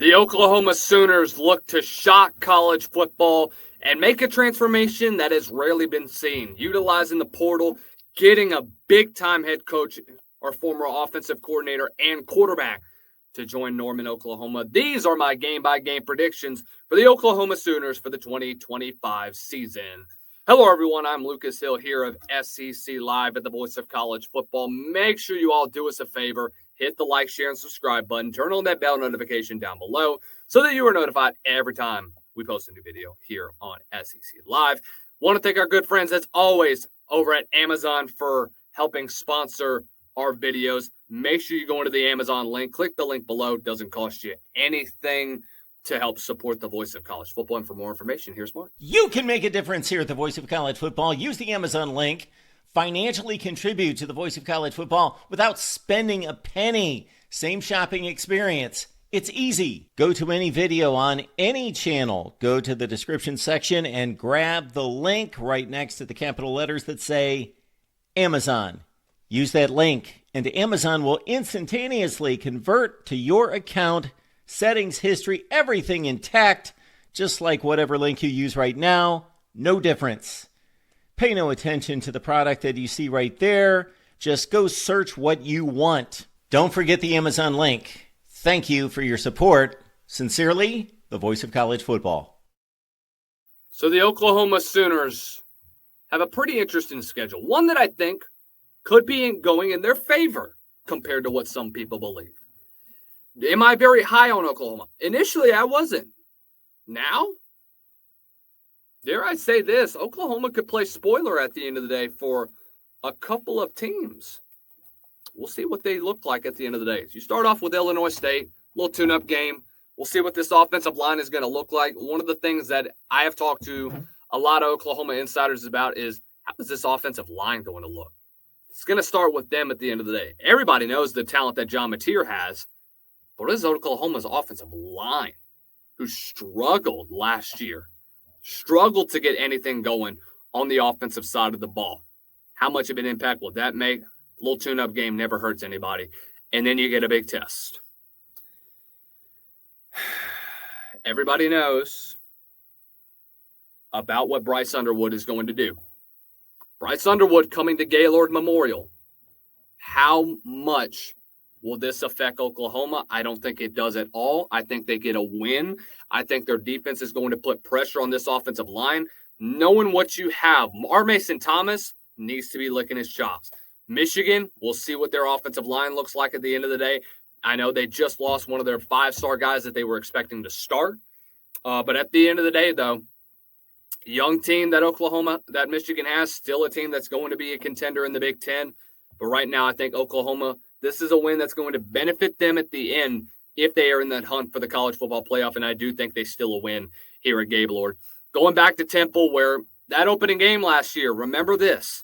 The Oklahoma Sooners look to shock college football and make a transformation that has rarely been seen, utilizing the portal, getting a big-time head coach or former offensive coordinator and quarterback to join Norman, Oklahoma. These are my game-by-game predictions for the Oklahoma Sooners for the 2025 season. Hello, everyone. I'm Lucas Hill here of SEC Live at the Voice of College Football. Make sure you all do us a favor. Hit the like, share, and subscribe button. Turn on that bell notification down below so that you are notified every time we post a new video here on SEC Live. Want to thank our good friends, as always, over at Amazon for helping sponsor our videos. Make sure you go into the Amazon link. Click the link below. It doesn't cost you anything to help support the Voice of College Football. And for more information, here's Mark. You can make a difference here at the Voice of College Football. Use the Amazon link. Financially contribute to the Voice of College Football without spending a penny. Same shopping experience. It's easy. Go to any video on any channel. Go to the description section and grab the link right next to the capital letters that say Amazon. Use that link and Amazon will instantaneously convert to your account, settings, history, everything intact, just like whatever link you use right now. No difference. Pay no attention to the product that you see right there. Just go search what you want. Don't forget the Amazon link. Thank you for your support. Sincerely, the Voice of College Football. So the Oklahoma Sooners have a pretty interesting schedule. One that I think could be going in their favor compared to what some people believe. Am I very high on Oklahoma? Initially, I wasn't. Now, dare I say this, Oklahoma could play spoiler at the end of the day for a couple of teams. We'll see what they look like at the end of the day. You start off with Illinois State, little tune-up game. We'll see what this offensive line is going to look like. One of the things that I have talked to a lot of Oklahoma insiders about is, how is this offensive line going to look? It's going to start with them at the end of the day. Everybody knows the talent that John Mateer has, but this is Oklahoma's offensive line, who struggled last year. Struggled to get anything going on the offensive side of the ball. How much of an impact will that make? A little tune-up game never hurts anybody. And then you get a big test. Everybody knows about what Bryce Underwood is going to do. Bryce Underwood coming to Gaylord Memorial. How much will this affect Oklahoma? I don't think it does at all. I think they get a win. I think their defense is going to put pressure on this offensive line. Knowing what you have, Mason Thomas needs to be licking his chops. Michigan, we'll see what their offensive line looks like at the end of the day. I know they just lost one of their 5-star guys that they were expecting to start. But at the end of the day, though, young team that Michigan has, still a team that's going to be a contender in the Big Ten. But right now, I think Oklahoma, this is a win that's going to benefit them at the end if they are in that hunt for the college football playoff, and I do think they still will win here at Gaylord. Going back to Temple, where that opening game last year, remember this,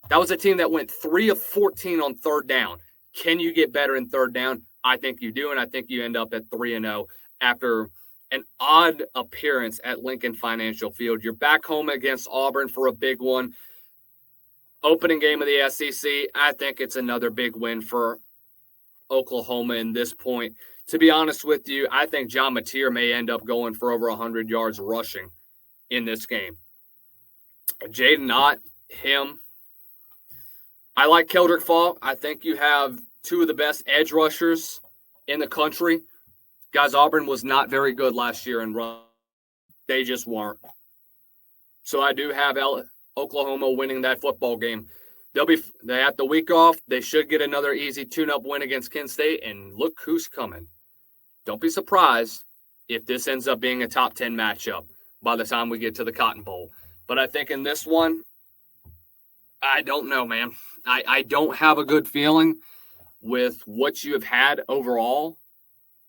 that was a team that went 3 of 14 on third down. Can you get better in third down? I think you do, and I think you end up at 3-0 after an odd appearance at Lincoln Financial Field. You're back home against Auburn for a big one. Opening game of the SEC, I think it's another big win for Oklahoma in this point. To be honest with you, I think John Mateer may end up going for over 100 yards rushing in this game. Jaden Ott, him. I like Keldrick Falk. I think you have two of the best edge rushers in the country. Guys, Auburn was not very good last year in run. They just weren't. So I do have Oklahoma winning that football game. They have the week off. They should get another easy tune-up win against Kent State, and look who's coming. Don't be surprised if this ends up being a top 10 matchup by the time we get to the Cotton Bowl. But I think in this one, I don't know, man. I don't have a good feeling with what you have had overall.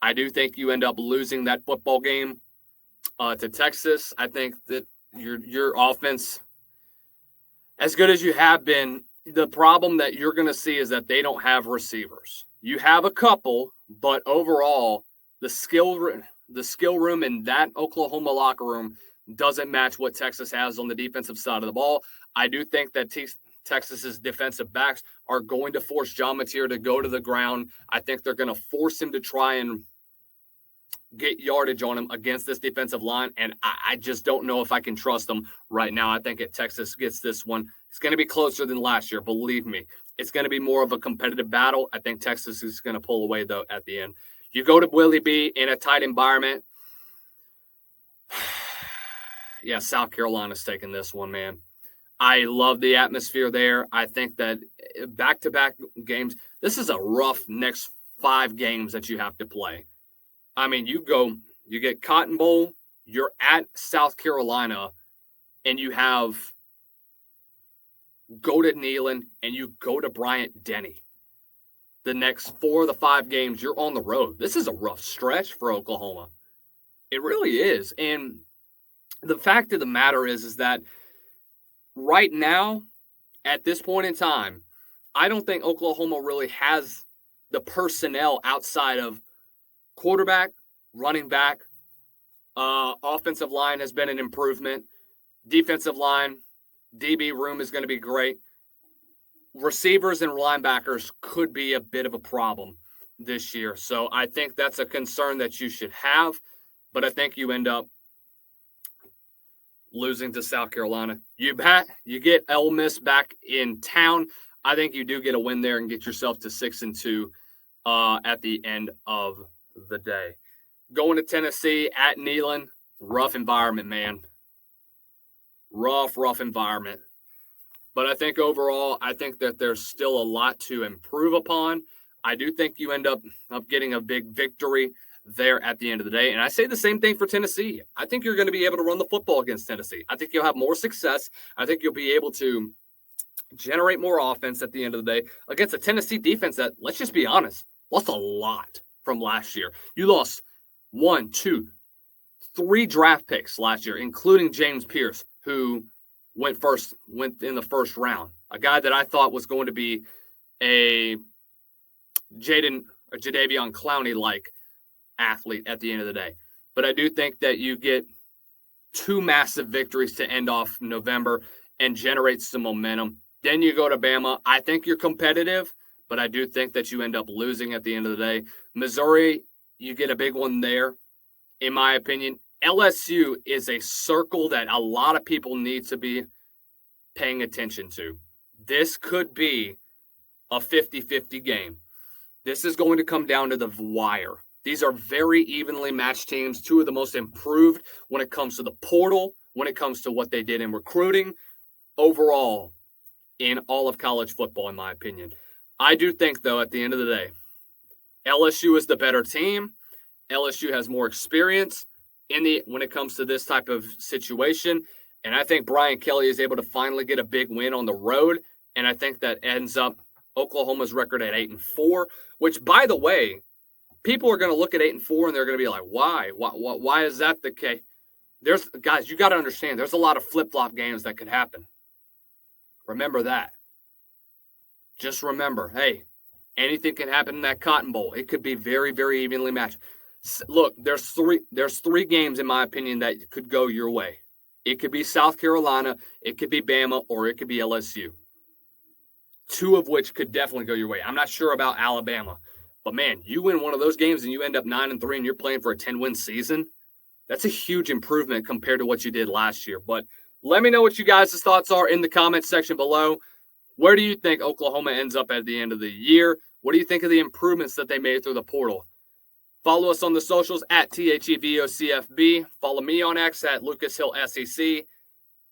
I do think you end up losing that football game to Texas. I think that your offense, as good as you have been, the problem that you're going to see is that they don't have receivers. You have a couple, but overall, the skill room in that Oklahoma locker room doesn't match what Texas has on the defensive side of the ball. I do think that Texas's defensive backs are going to force John Mateer to go to the ground. I think they're going to force him to try and get yardage on them against this defensive line, and I just don't know if I can trust them right now. I think Texas gets this one. It's going to be closer than last year, believe me. It's going to be more of a competitive battle. I think Texas is going to pull away, though, at the end. You go to Willie B in a tight environment. Yeah, South Carolina's taking this one, man. I love the atmosphere there. I think that back-to-back games, this is a rough next 5 games that you have to play. I mean, you get Cotton Bowl, you're at South Carolina, and you go to Neyland, and you go to Bryant-Denny. The next 4 of the 5 games, you're on the road. This is a rough stretch for Oklahoma. It really is. And the fact of the matter is that right now, at this point in time, I don't think Oklahoma really has the personnel outside of quarterback, running back. Offensive line has been an improvement. Defensive line, DB room is going to be great. Receivers and linebackers could be a bit of a problem this year. So I think that's a concern that you should have. But I think you end up losing to South Carolina. You get Ole Miss back in town. I think you do get a win there and get yourself to 6-2 at the end of the day. Going to Tennessee at Neyland, rough environment, man. Rough environment. But I think overall, I think that there's still a lot to improve upon. I do think you end up getting a big victory there at the end of the day. And I say the same thing for Tennessee. I think you're going to be able to run the football against Tennessee. I think you'll have more success. I think you'll be able to generate more offense at the end of the day against a Tennessee defense that, let's just be honest, lost a lot from last year. You lost 1, 2, 3 draft picks last year, including James Pierce, who went in the first round. A guy that I thought was going to be a Jadeveon Clowney-like athlete at the end of the day. But I do think that you get 2 massive victories to end off November and generate some momentum. Then you go to Bama. I think you're competitive, but I do think that you end up losing at the end of the day. Missouri, you get a big one there, in my opinion. LSU is a circle that a lot of people need to be paying attention to. This could be a 50-50 game. This is going to come down to the wire. These are very evenly matched teams, 2 of the most improved when it comes to the portal, when it comes to what they did in recruiting, overall in all of college football, in my opinion. I do think, though, at the end of the day, LSU is the better team. LSU has more experience when it comes to this type of situation. And I think Brian Kelly is able to finally get a big win on the road. And I think that ends up Oklahoma's record at 8-4, which, by the way, people are going to look at 8-4 and they're going to be like, why? Why is that the case? Guys, you got to understand, there's a lot of flip-flop games that could happen. Remember that. Just remember, hey, anything can happen in that Cotton Bowl. It could be very, very evenly matched. Look, there's three games, in my opinion, that could go your way. It could be South Carolina, it could be Bama, or it could be LSU. 2 of which could definitely go your way. I'm not sure about Alabama. But, man, you win one of those games and you end up 9-3 and you're playing for a 10-win season. That's a huge improvement compared to what you did last year. But let me know what you guys' thoughts are in the comments section below. Where do you think Oklahoma ends up at the end of the year? What do you think of the improvements that they made through the portal? Follow us on the socials at THEVOCFB. Follow me on X at LucasHillSEC.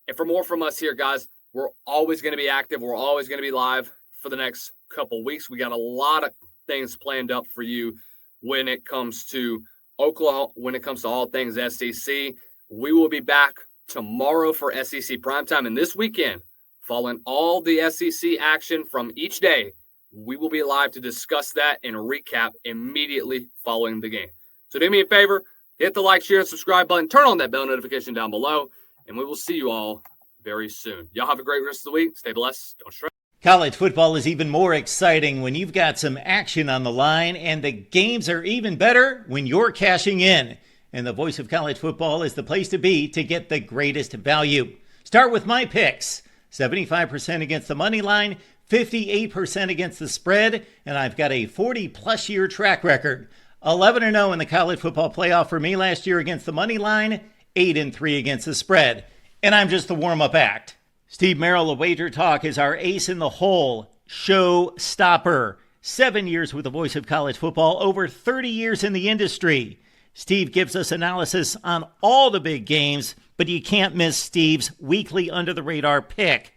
And for more from us here, guys, we're always going to be active. We're always going to be live for the next couple weeks. We got a lot of things planned up for you when it comes to Oklahoma, when it comes to all things SEC. We will be back tomorrow for SEC primetime. And this weekend, following all the SEC action from each day, we will be live to discuss that and recap immediately following the game. So do me a favor, hit the like, share, and subscribe button, turn on that bell notification down below, and we will see you all very soon. Y'all have a great rest of the week. Stay blessed. Don't stress. College football is even more exciting when you've got some action on the line, and the games are even better when you're cashing in. And the Voice of College Football is the place to be to get the greatest value. Start with my picks. 75% against the money line, 58% against the spread, and I've got a 40-plus year track record 11-0 in the college football playoff for me last year against the money line, 8-3 against the spread. And I'm just the warm-up act. Steve Merrill of Wager Talk is our ace in the hole, show stopper. 7 years with the voice of college football, over 30 years in the industry. Steve gives us analysis on all the big games, but you can't miss Steve's weekly under-the-radar pick.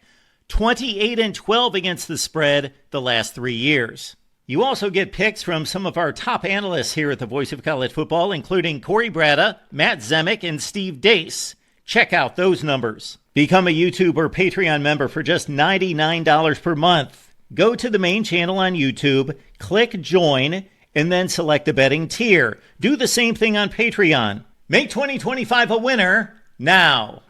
28-12 against the spread the last 3 years. You also get picks from some of our top analysts here at the Voice of College Football, including Corey Bratta, Matt Zemek, and Steve Dace. Check out those numbers. Become a YouTube or Patreon member for just $99 per month. Go to the main channel on YouTube, click join, and then select the betting tier. Do the same thing on Patreon. Make 2025 a winner now.